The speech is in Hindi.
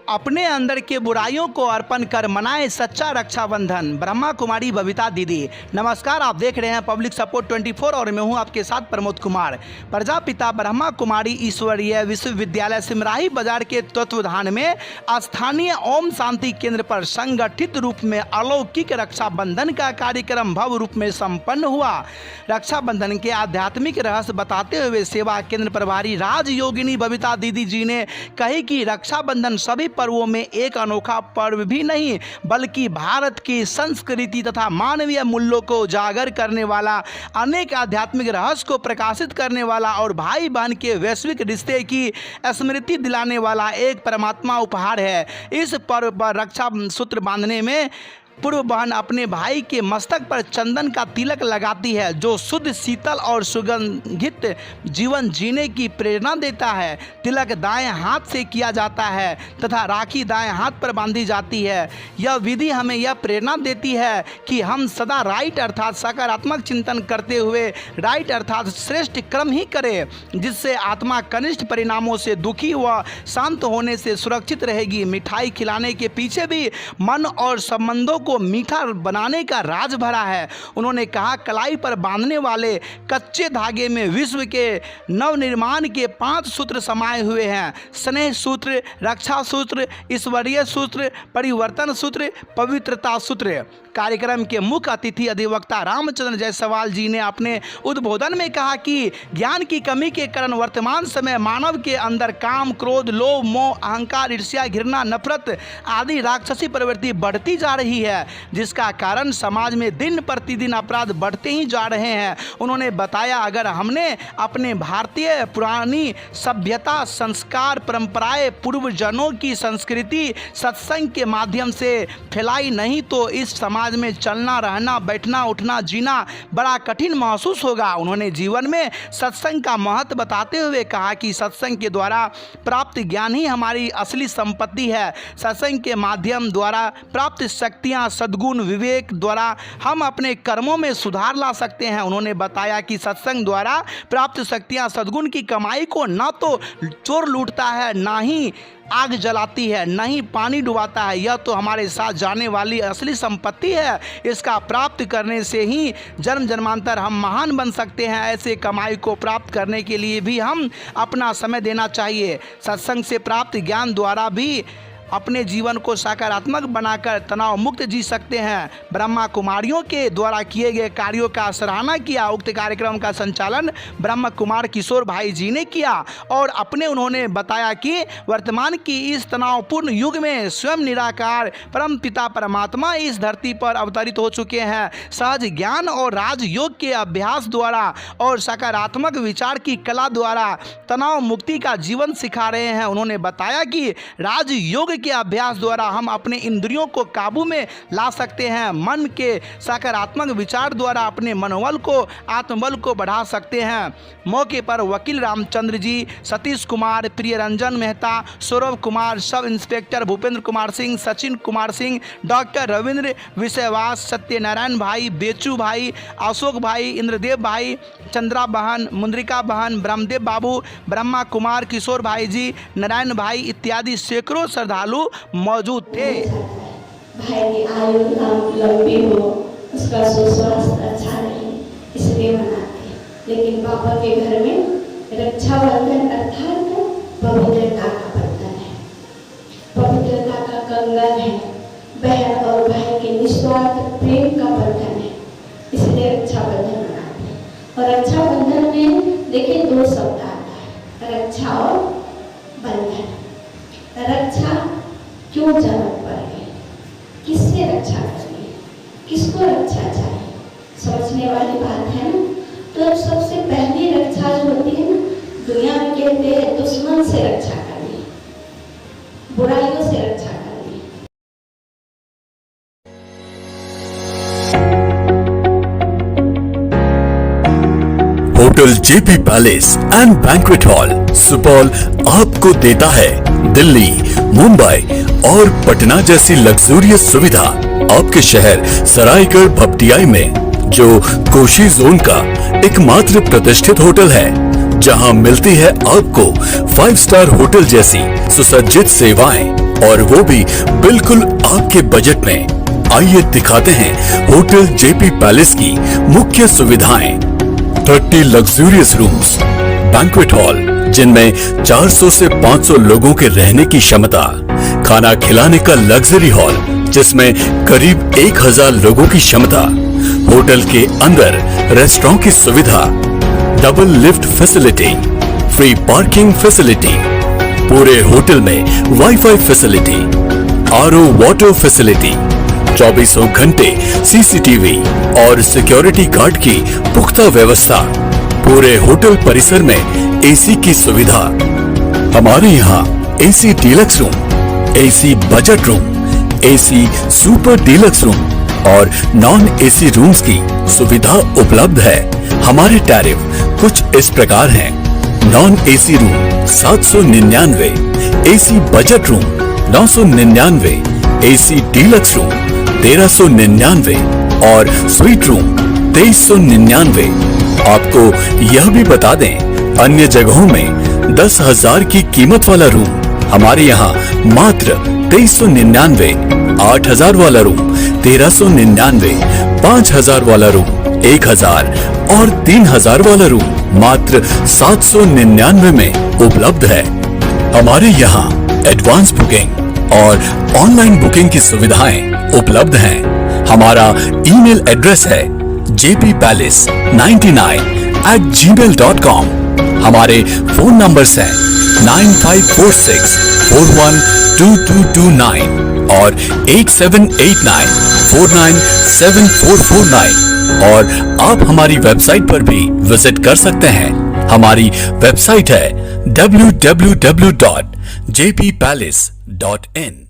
अपने अंदर के बुराइयों को अर्पण कर मनाए सच्चा रक्षाबंधन। ब्रह्मा कुमारी बबीता दीदी। नमस्कार, आप देख रहे हैं पब्लिक सपोर्ट 24 और मैं हूं आपके साथ प्रमोद कुमार। प्रजापिता ब्रह्मा कुमारी ईश्वरीय विश्वविद्यालय सिमराही बाजार के तत्वाधान में स्थानीय ओम शांति केंद्र पर संगठित रूप में अलौकिक रक्षाबंधन का कार्यक्रम भव्य रूप में संपन्न हुआ। रक्षाबंधन के आध्यात्मिक रहस्य बताते हुए सेवा केंद्र प्रभारी राजयोगिनी बबीता दीदी जी ने कही कि रक्षाबंधन सभी पर्वों में एक अनोखा पर्व भी नहीं बल्कि भारत की संस्कृति तथा मानवीय मूल्यों को उजागर करने वाला, अनेक आध्यात्मिक रहस्य को प्रकाशित करने वाला और भाई बहन के वैश्विक रिश्ते की स्मृति दिलाने वाला एक परमात्मा उपहार है। इस पर्व पर रक्षा सूत्र बांधने में पूर्व बहन अपने भाई के मस्तक पर चंदन का तिलक लगाती है, जो शुद्ध, शीतल और सुगंधित जीवन जीने की प्रेरणा देता है। तिलक दाएं हाथ से किया जाता है तथा राखी दाएं हाथ पर बांधी जाती है। यह विधि हमें यह प्रेरणा देती है कि हम सदा राइट अर्थात सकारात्मक चिंतन करते हुए राइट अर्थात श्रेष्ठ कर्म ही करें, जिससे आत्मा कनिष्ठ परिणामों से दुखी व शांत होने से सुरक्षित रहेगी। मिठाई खिलाने के पीछे भी मन और संबंधों को मीठा बनाने का राज भरा है। उन्होंने कहा, कलाई पर बांधने वाले कच्चे धागे में विश्व के नवनिर्माण के 5 सूत्र समाये हुए हैं। स्नेह सूत्र, रक्षा सूत्र, ईश्वरीय सूत्र, परिवर्तन सूत्र, पवित्रता सूत्र। कार्यक्रम के मुख्य अतिथि अधिवक्ता रामचंद्र जायसवाल जी ने अपने उद्बोधन में कहा कि ज्ञान की कमी के कारण वर्तमान समय मानव के अंदर काम, क्रोध, लोभ, मोह, अहंकार, ईर्ष्या, घृणा, नफरत आदि राक्षसी प्रवृत्ति बढ़ती जा रही है, जिसका कारण समाज में दिन प्रतिदिन अपराध बढ़ते ही जा रहे हैं। उन्होंने बताया, अगर हमने अपने भारतीय पुरानी सभ्यता, संस्कार, परंपराएं, पूर्वजनों की संस्कृति सत्संग के माध्यम से फैलाई नहीं तो इस समाज में चलना, रहना, बैठना, उठना, जीना बड़ा कठिन महसूस होगा। उन्होंने जीवन में सत्संग का महत्व बताते हुए कहा कि सत्संग के द्वारा प्राप्त ज्ञान ही हमारी असली संपत्ति है। सत्संग के माध्यम द्वारा प्राप्त शक्तियां, सद्गुण, विवेक द्वारा हम अपने कर्मों में सुधार ला सकते हैं। उन्होंने बताया कि सत्संग द्वारा प्राप्त शक्तियां सद्गुण की कमाई को न तो चोर लूटता है, ना ही आग जलाती है, न ही पानी डुबाता है। यह तो हमारे साथ जाने वाली असली संपत्ति है। इसका प्राप्त करने से ही जन्म जन्मांतर हम महान बन सकते हैं। ऐसे कमाई को प्राप्त करने के लिए भी हम अपना समय देना चाहिए। सत्संग से प्राप्त ज्ञान द्वारा भी अपने जीवन को सकारात्मक बनाकर तनाव मुक्त जी सकते हैं। ब्रह्मा कुमारियों के द्वारा किए गए कार्यों का सराहना किया। उक्त कार्यक्रम का संचालन ब्रह्म कुमार किशोर भाई जी ने किया और उन्होंने बताया कि वर्तमान की इस तनावपूर्ण युग में स्वयं निराकार परम पिता परमात्मा इस धरती पर अवतरित हो चुके हैं। सहज ज्ञान और राजयोग के अभ्यास द्वारा और सकारात्मक विचार की कला द्वारा तनाव मुक्ति का जीवन सिखा रहे हैं। उन्होंने बताया कि राजयोग के अभ्यास द्वारा हम अपने इंद्रियों को काबू में ला सकते हैं। मन के सकारात्मक विचार द्वारा अपने मनोबल को, आत्मबल को बढ़ा सकते हैं। मौके पर वकील Ramchandra ji, Satish Kumar, Priyaranjan Mehta, Saurabh Kumar, sub inspector Bhupendra Kumar Singh, Sachin Kumar Singh, doctor Ravindra विषयवास, सत्यनारायण भाई, बेचू भाई, अशोक भाई, इंद्रदेव भाई, चंद्रा बहन, मुंद्रिका बहन, ब्रह्मदेव बाबू, ब्रह्मा कुमार किशोर भाई जी, नारायण भाई इत्यादि सैकड़ों श्रद्धालु मौजूद थे। भाई की आयु लंबी हो, उसका स्वास्थ्य अच्छा रहे, इसलिए मनाते हैं। लेकिन पापा के घर में रक्षाबंधन अर्थात पवित्रता का बंधन है, पवित्रता का कंगन है, बहन और भाई के निस्वार्थ प्रेम का बंधन है, इसलिए रक्षाबंधन मनाते हैं। और रक्षाबंधन में देखिए 2 शब्द आता है, रक्षा और बंधन। रक्षा क्यों जरूरत पड़ गई, किससे रक्षा करनी, किसको रक्षा चाहिए, समझने वाली बात है ना। तो सबसे पहली रक्षा जो होती है ना, दुनिया में कहते हैं दुश्मन से रक्षा करनी, बुराइयों से रक्षा करनी। Hotel JP palace and banquet hall Supaul आपको देता है दिल्ली, मुंबई और पटना जैसी लग्जूरियस सुविधा आपके शहर सरायगढ़ भपटियाई में, जो कोशी जोन का एकमात्र प्रतिष्ठित होटल है, जहां मिलती है आपको 5 स्टार होटल जैसी सुसज्जित सेवाएं और वो भी बिल्कुल आपके बजट में। आइए दिखाते हैं होटल जेपी पैलेस की मुख्य सुविधाएं। 30 लग्जूरियस रूम्स, बैंक्वेट हॉल जिनमें 400 से 500 लोगों के रहने की क्षमता, खाना खिलाने का लग्जरी हॉल जिसमें करीब 1000 लोगों की क्षमता, होटल के अंदर रेस्टोरेंट की सुविधा, double lift facility, free parking facility, पूरे होटल में wifi facility, RO water facility, 24 घंटे सीसीटीवी और सिक्योरिटी गार्ड की पुख्ता व्यवस्था, पूरे होटल परिसर में एसी की सुविधा। हमारे यहाँ AC deluxe room, AC budget room, AC super deluxe room और नॉन एसी रूम्स की सुविधा उपलब्ध है। हमारे टैरिफ कुछ इस प्रकार हैं। Non AC room 799, AC budget room 999, AC deluxe room 1399 और स्वीट रूम 2399। आपको यह भी बता दें, अन्य जगहों में 10,000 की कीमत वाला रूम हमारे यहाँ मात्र 2399, 8,000 वाला रूम 1399, 5,000 वाला रूम 1,000 और 3,000 वाला रूम मात्र 799 में उपलब्ध है। हमारे यहाँ एडवांस बुकिंग और ऑनलाइन बुकिंग की सुविधाएं उपलब्ध हैं। हमारा ईमेल एड्रेस है jppalace99@gmail.com। हमारे फोन नंबर्स हैं 9546412229 और 8789497449 और आप हमारी वेबसाइट पर भी विजिट कर सकते हैं। हमारी वेबसाइट है www.jppalace.in।